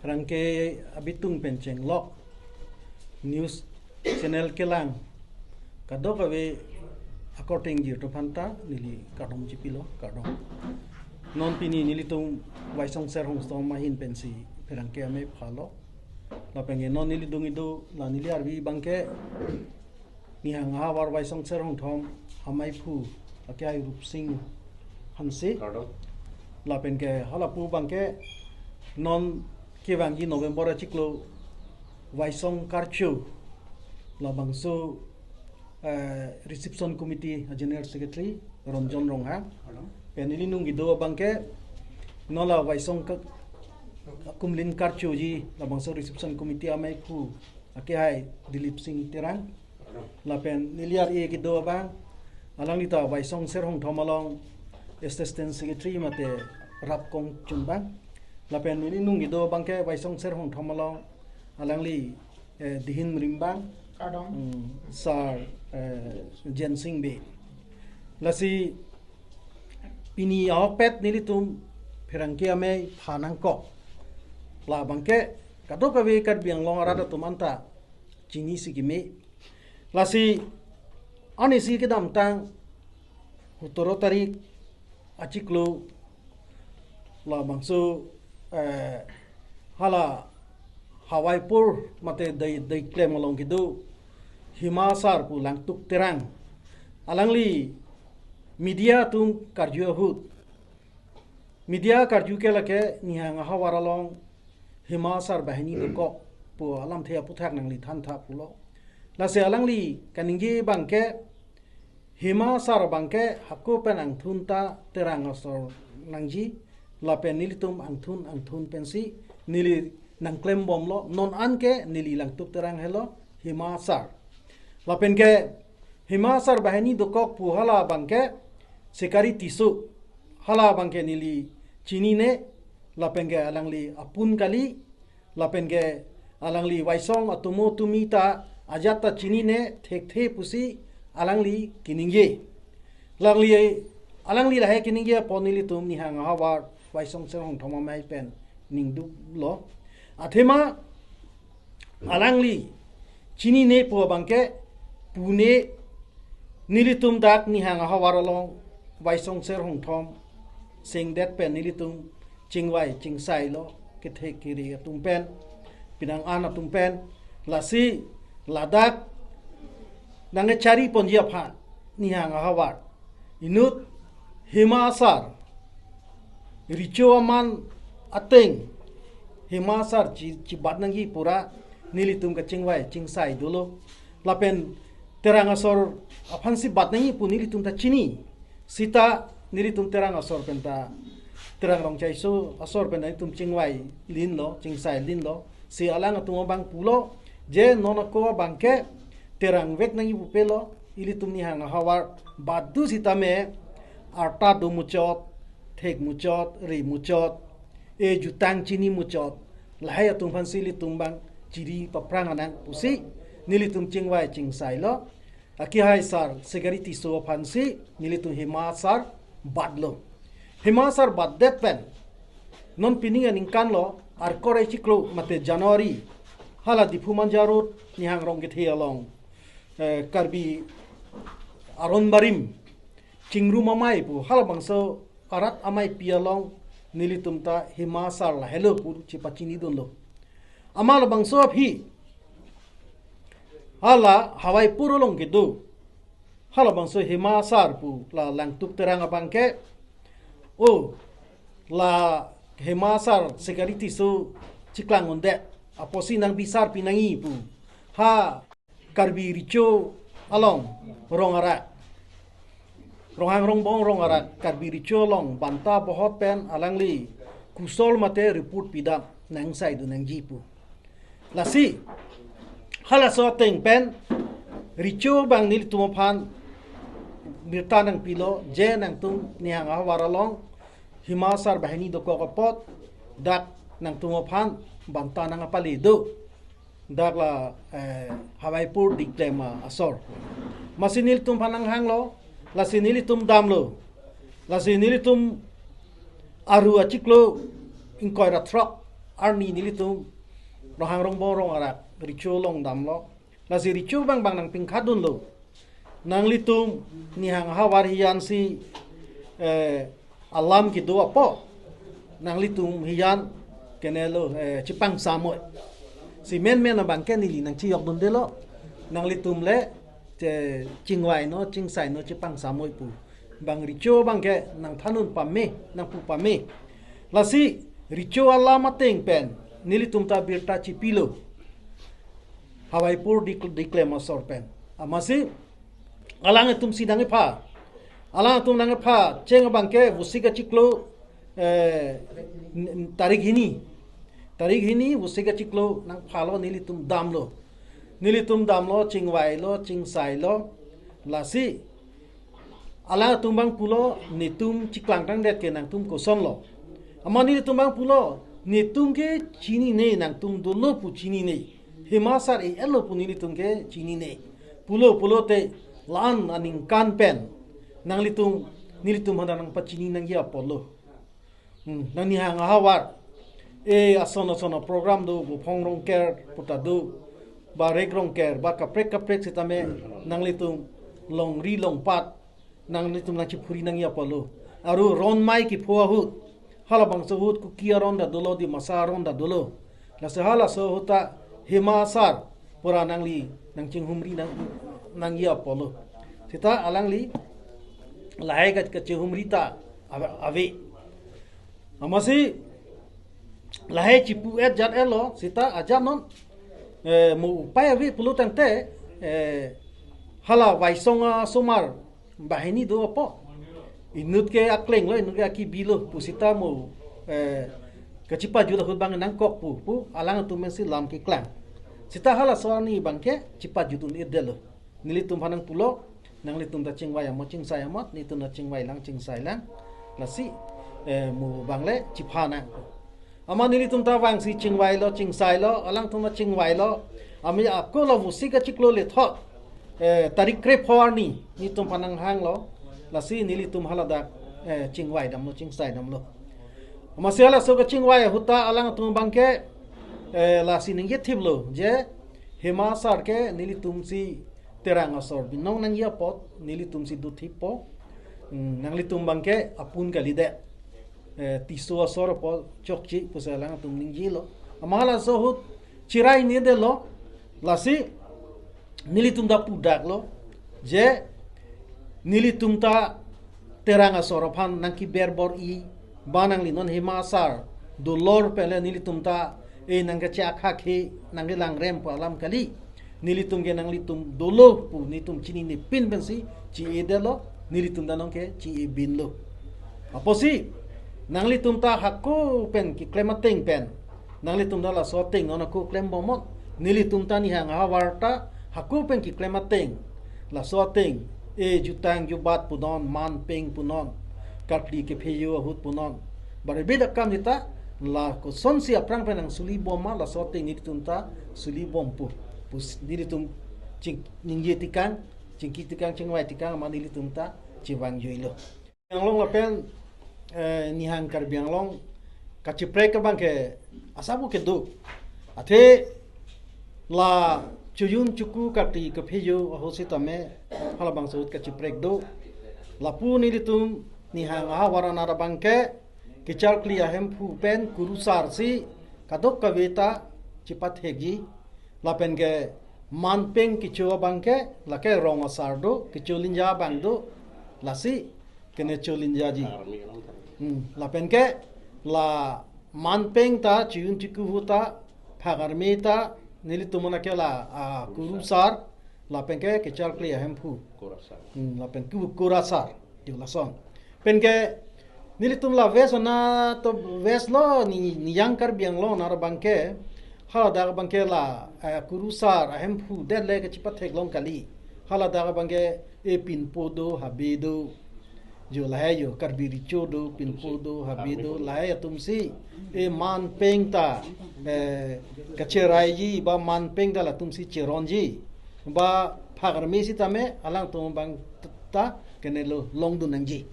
rangke abitung penceng lok news channel kelang kadok awe according ji to phanta nili kadom chipilo kadom non pini nili tung waisong ser hong sto mahin pensi rangke ame phalo la penge non nili dung idu la nili arbi bangke ni hang ha war waisong ser hong thom amai phu akai rup sing hansi la penge hala pu bangke non kiwangi November chiklo waisong karchu la bangso reception committee general secretary Ronjon Rongha penili nung gido bangke nola waisong kumlin karchu ji la bangso reception committee amai khu ake hai Dilip Singh Terang la pen niliar e gido bang alang lita waisong ser hong thomalong assistant secretary mate rap kong chumbang lapen ini nung gido bangke waisong ser hong thomalong alangli dihin mrimbang sar jensing be lasi pini awpet nilitum phirangke ame phanang ko la bangke kadok awe kar biang long arada tumanta chini sigime lasi anisi kedam tang hutoro tarik achiklo la bangso hala Hawaipur mate dai claim along kidu himasar pu langtuk terang alangli media tum karju hut media karju ke lake nihang hawaralong himasar bahini doko pu alam thea puthak nangli than tha pulo lase alangli kaningi bangke himasar bangke hakku penang thunta terang asor nangji lapen nilitum angthun pensi nili nang claim bom lo non anke nili langtuk terang helo himasar lapen ke himasar bahani dokok puhala bangke sekari tisu hala bangke nili chini ne lapen ke alangli apun kali lapen ke alangli waisong atumo tumita ajata chini ne thek the pusi alangli kiningye alangli lahe kiningye ponili tum ni hang hawar waisong serong thoma mai pen ningdu lo athema alangli chini ne po bangke pune nilitum dak ni hang hawaralong waisong serong thom sing det pen nilitum chingwai chingsai lo kethe kiri tum pen pinang ana tum pen lasi ladak nange cari ponjia pha ni hang hawar inut himasar richo aman ateng himasar ci batnangi pura nilitum ka chingwai chingsai dolo lapen terang asor afansi batnangi pu nilitum ta chini sita nilitum terang asor penta terang rong chai so asor pen nilitum chingwai lin lo chingsai lin lo si alang atung bang pulo je nonako bangke terang vek nangi pu pelo ilitum ni hang hawar badu sita me arta do muchot thek muchot ri muchot e jutang chini muchot lahaya tum fansi li tumbang chiri paprang anang pusi nilitum chingwai chingsai lo aki hai sar security so fansi nilitum himasar badlo himasar baddet pen non pining aningkan lo ar kore chiklo mate January hala dipu manjarut nihang rong gethe along karbi aron barim chingru mamai pu hala bangso arat amai pialong nilitum ta himasar la hello pur chipachini don lo amal bangso phi hala hawai purolong kedu hala bangso himasar pu la langtuk terang bangke o la himasar security so ciklang onde aposi nang bisar pinangi pu ha karbi richo along rongara rohang rong bong rong arat karbi richo long banta bohot pen alangli kusol mate report pidam nang sai du nang jipu lasi hala so teng pen richo bang nil tumophan mirta nang pilo je nang tung niang waralong himasar bahini do ko pot dak nang tumophan banta nang apalido dak la hawaipur diklema asor masinil tum panang hanglo lasi nilitum damlo lasi nilitum aru achiklo inkoira truck arni nilitum rohang rong borong arak ricu long dam lo la si ricu bang bang nang pingkadun lo nang litum ni hang hawar hiyan si alam ki do apo nang litum hiyan kenelo cipang samoy si men na bangke ni nang chiyok dun de lo nang litum le chingwai no chingsai no cipang samoy pu bang ricu bangke nang thanun pamme nang pu pamme la si ricu alam ateng pen nilitum ta birta cipilo hawai pur diklema sorpen amasi alang tum sidang pa alang tum nang pa ceng bangke busiga ciklo tarik hini busiga ciklo nang phalo nilitum damlo cingwai lo cingsai lo lasi alang tum bang pulo nitum ciklang tang det ke nang tum koson lo amani nilitum bang pulo nitum ke chini ne nang tum dolo pu chini ne himasar e elo pu nilitum ke chini ne pulo te lan aning kan pen nang nilitum handa nang pachini nang ya polo nang ni hang hawar asono program do bu phongrong ker putadu ba regrong ker ba kaprek sitame nang litum long pat nang litum na chipuri nang ya polo aru ron mai ki phua hu hala bang so hut ku kia ron da dolo di masa ron da dolo la se hala so huta himasar pura nang li nang ching humri nang ya polo sita alang li lahai ka chihumri ta ave amasi lahai chipu et jar elo sita ajanon mu upay ave pulu tante hala waisonga somar bahini do apo inut ke akleng lo inut ke aki bilo pusita mu kacipa jula hut bang nang kok pu alang tu mensi lam ki klang sita hala soani bangke cipa jutun irdelo nilitum hanang pulo nang litum ta chingwai amo chingsai amot nitum na chingwai lang chingsai lang lasi mu bangle chiphana ama nilitum ta wang si chingwai lo chingsai lo alang tum na chingwai lo ami apko lo musika chiklo le tho tarik kre phorni nitum panang hang lo lasi nilitum halada chingwai dam lo chingsai dam lo ama siala so ka chingwai huta alang tum bangke lasi ning ye thiblo je himasar ke nilitum si terang asor binong nang ya pot nilitum si duthipo nang litum bangke apun kalide tiso asor po chokchi pusalang tum ning jilo amala so hut chirai ni de lo lasi nilitum da pudak lo je nilitum ta terang asor phan nang ki berbor i banang linon himasar dolor pele nilitum ta nang ka cha kha khe nang lang rem pa alam kali nilitum ke nang litum dolo pu nitum chini ni pin bensi chi edelo nilitum danong ke chi bin lo aposi nang litum ta hakku pen ki klemateng pen nang litum dala soteng ona ku klem bomot nilitum ta ni hang hawarta hakku pen ki klemateng la soteng jutang jubat punon man peng punon kapli ke pheyo hut punon bare beda kam dita la ko sonsi aprang pen ang suli bomma la soteng nilitum ta suli bom pu pus nilitum cing ningye tikang cingki tikang cingwai tikang ma nilitum ta ciwang yoilo yang long lapen ni hang kar biang long kaciprek bang ke asabu ke do athe la chuyun cuku kati ke phejo hositame hala bang sut kaciprek do lapu nilitum ni hang warana ra bang ke kichar klia hem pu pen kurusar si kadok kaveta cipat hegi lapen ke manpeng kicho bangke lake rong asardo kicho linja bangdo lasi kene cholinja ji lapen ke la manpeng ta chiun chiku huta phagarme ta nilitumana ke la kurusar lapen ke kichar kli hempu lapen ku kurasar di lason pen ke nilitum la vesona to veslo ni yangkar biang lo nar bangke hala daga bangke la kurusar hempu de le ke chipat theklong kali hala daga bangke pin podo habedo jo la yo karbiri chodo pin podo habedo la tumsi man pengta kacherai ji ba man pengta la tumsi cheronji ba phagar mesi tame alang tum bang ta kenelo long du nangji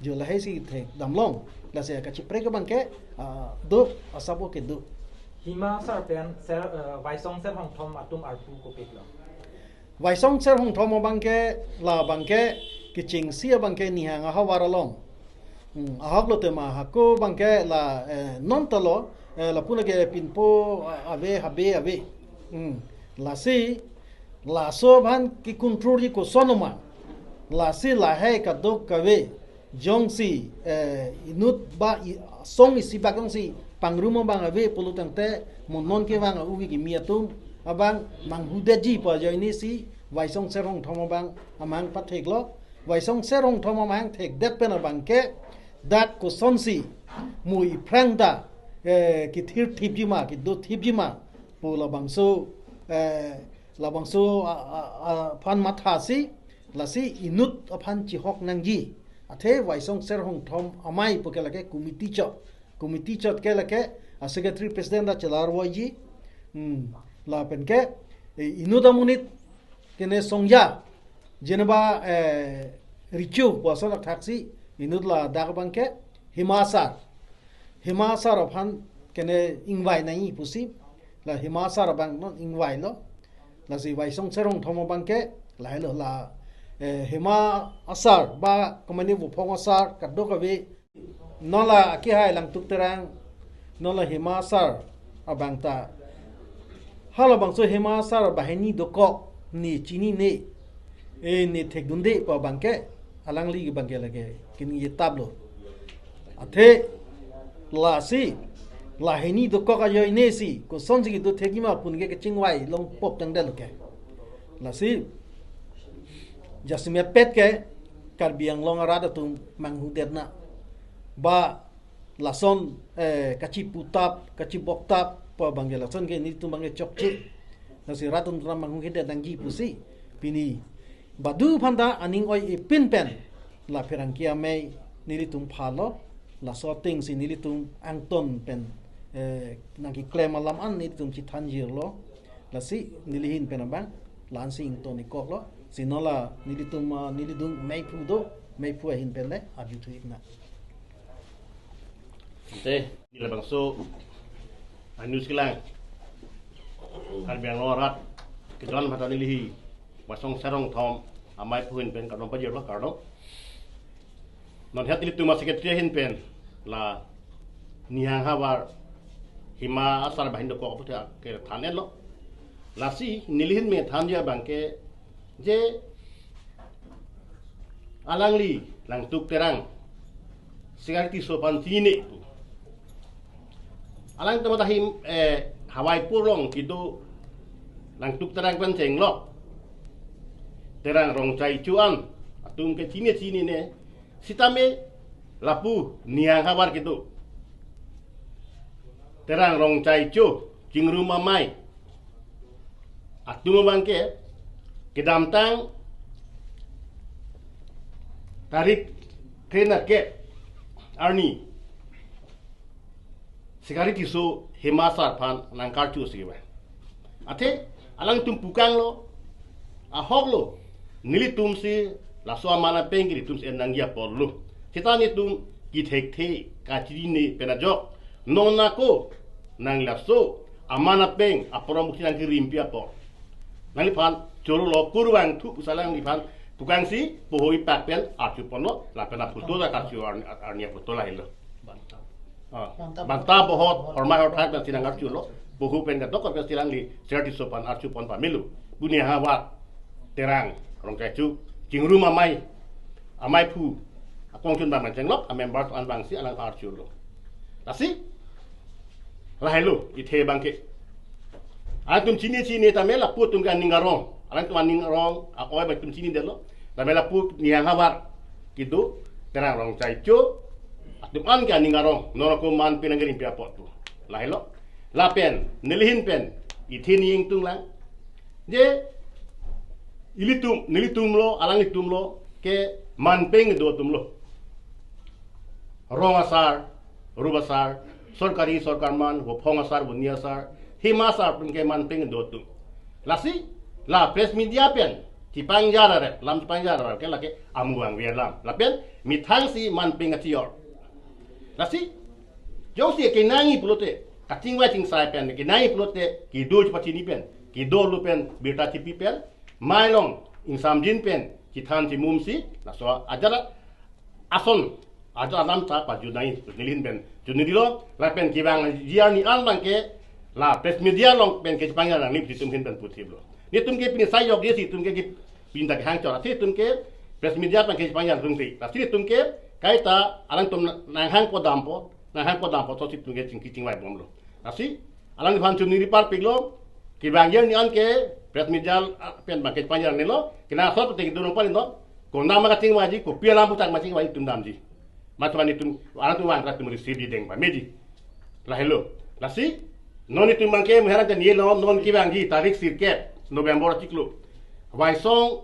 jo la si the damlong la se ka chipre ke bangke do asabo ke do Hima sarpen ser vaisong ser hong thom atum arpu ko peklo. Vai song ser hong thom bangke la bangke kiching sia bangke ni hang ha waralong. Ahok lo tema hako bangke la non talo la puna ke pinpo ave habe. La si la so ban ki control ko sonoma. La si la hai ka dok ka ve jong si inut ba song isi bagong si pangrumo bang ave polutang te monon ke bang ugi ki miatum abang manghudaji pa joini si vai song serong thoma bang amang pathek lo vai song serong thoma mang thek det pen bang ke dat ko sonsi mui prangda ki thir thipjima ki do thipjima pola bangso pan mathasi lasi inut aphan chi hok nangji athe vai song serong thom amai pokela ke committee chot ke lake secretary president da chalarwa ji la pen ke inuda munit kene songja jenaba richu wasal taxi inud la dagbang ke himasar aphan kene ingwai nai pusi la himasar bang non ingwai lo la si vai song serong thomo bang ke la lo la hima asar ba komani bu phong asar kaddo ka ve nola ki hai lang tuk terang nola hima asar abang ta hala bang so hima asar bahini doko ni chini ne ni thek dunde pa bang ke alang li bang ke lage kini ye tablo athe la si la hini doko ka yo ne si ko sonji ki do theki ma pun ke chingwai long pop tang del ke la si jasime pet ke kar biang long arada tum manghu detna ba lason kachi putap kachi boktap pa bangge lason ke ni tum bangge chokchi nasi ratun ram manghu ke dangi pusi pini badu phanda aning oi ipin pen la ferangkia mai nili tum phalo la sorting si nili tum angton pen nagi claim alam an nili tum chithanjir lo la si nilihin pen abang lansi ington ikok lo sinola nilitum mai pu hin pele aju tu ikna te nila bangso anus kilang har biang lorat kejon mata nilihi basong serong thom amai pu hin pen kadon pajir lo kardo non het nilitum secretary hin pen la nihang hawar hima asar bahin ko apute ke thanen lo lasi nilihin me thanjia bangke je alangli lang tuk terang sigarti sopan tini alang tu matahim hawai purong kido lang tuk terang penceng lo terang rong cai cuan atung ke cini ne sitame lapu niang hawar kido terang rong cai cu jing rumah mai atung bangke kedamtang tarik kena ke arni sekali tisu himasar pan nangkar cu siwa ate alang tum pukang lo ahok lo nili tum si laso amana pengiri tum si enanggia porlu kita ni tum kithek the kachiri ni penajok nona ko nang laso amana peng aporomuksi nang kirimpia por nang pan joro lo kurwang tu usalang lipan tukang si pohoi pakpen arju pono la pena puto da karju arnia puto la hilo banta bohot ormai orthak na sinang arju lo pohu pen ka dokor ka silang li serti sopan arju pon pamilu bunia hawa terang rong kecu jing rumah mai amai pu akong chun bang manceng lok amember an bang si alang arju lo lasi la hilo ithe bangke antum cini tamela putum kan ningarong alang tuan ningarong akoy batum cini delo tamela put niang hawar gitu terang rong cai cu atum an kan ningarong noroko man pinangirim pia pot tu lahilo la pen nilihin pen ithini ing tung lang je nilitum lo alang itum lo ke man peng do tum lo rong asar rubasar sorkari sorkarman ho phong asar bunia asar himasar pun ke man peng do tum lasi la press media pen tipang jara re lam tipang jara ke lake amuang lam la pen mithang si man peng atior lasi jauh si ke nangi pulote cacing wai cing sai pen ki nai plote ki do pati ni pen ki do lu pen birta tipi pen mai long ing sam jin pen ki than ti mum si na so ajara ason aja nam ta pa junai nilin pen junidilo la pen ki bang jiar ni an bang ke la pes media long pen ke pangal lang ni tum hin pen putih blo ni tum ke pin sai yok dia si tum ke pindah hang chora si tum ke pes media pen ke pangal rung ti la si tum ke kai ta alang tum nang hang po dampo so si tum ke cing wai bom lo la si alang fan chun ni par piglo ki bang yer ni an ke pes media pen bang ke pangal ni lo kena so te du pa ni no ko na ma ka ting waji ko pia lam putak ma ting wai tum dam ji matuan itu anak tu wan rat tu receive di deng ba meji la hello la si non itu mangke mehara dan ye non ki bangi tarik sirket November ciklu wai song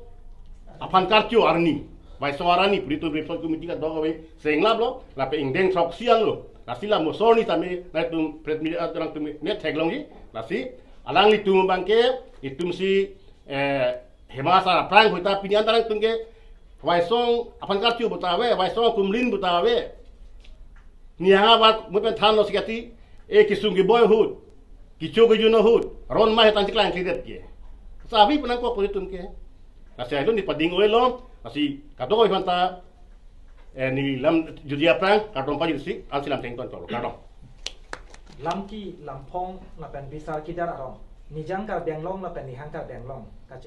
apan karcio arni wai song arani prito brepson komiti ka dogo we sengla blo la pe indeng sok sian lo la si la mo soni tame na tu pret mi adrang tu net teglong ji la si alang li tu bangke itu si hemasa prang hoita pinian tarang tungke wai song apan karcio butawe wai song kumlin butawe nianga wat mo pen than lo sikati e kisungi boyhood kichogo juno hood ron ma hetan tiklan klidet ke sabi penang ko politum ke kasi ilo ni pading oelo kasi katoko ifanta ni lam judia prang karton pa jisi al silam tengton to karton lam ki lampong la pen bisa kidar arong nijang ka benglong la pen ni hang ka benglong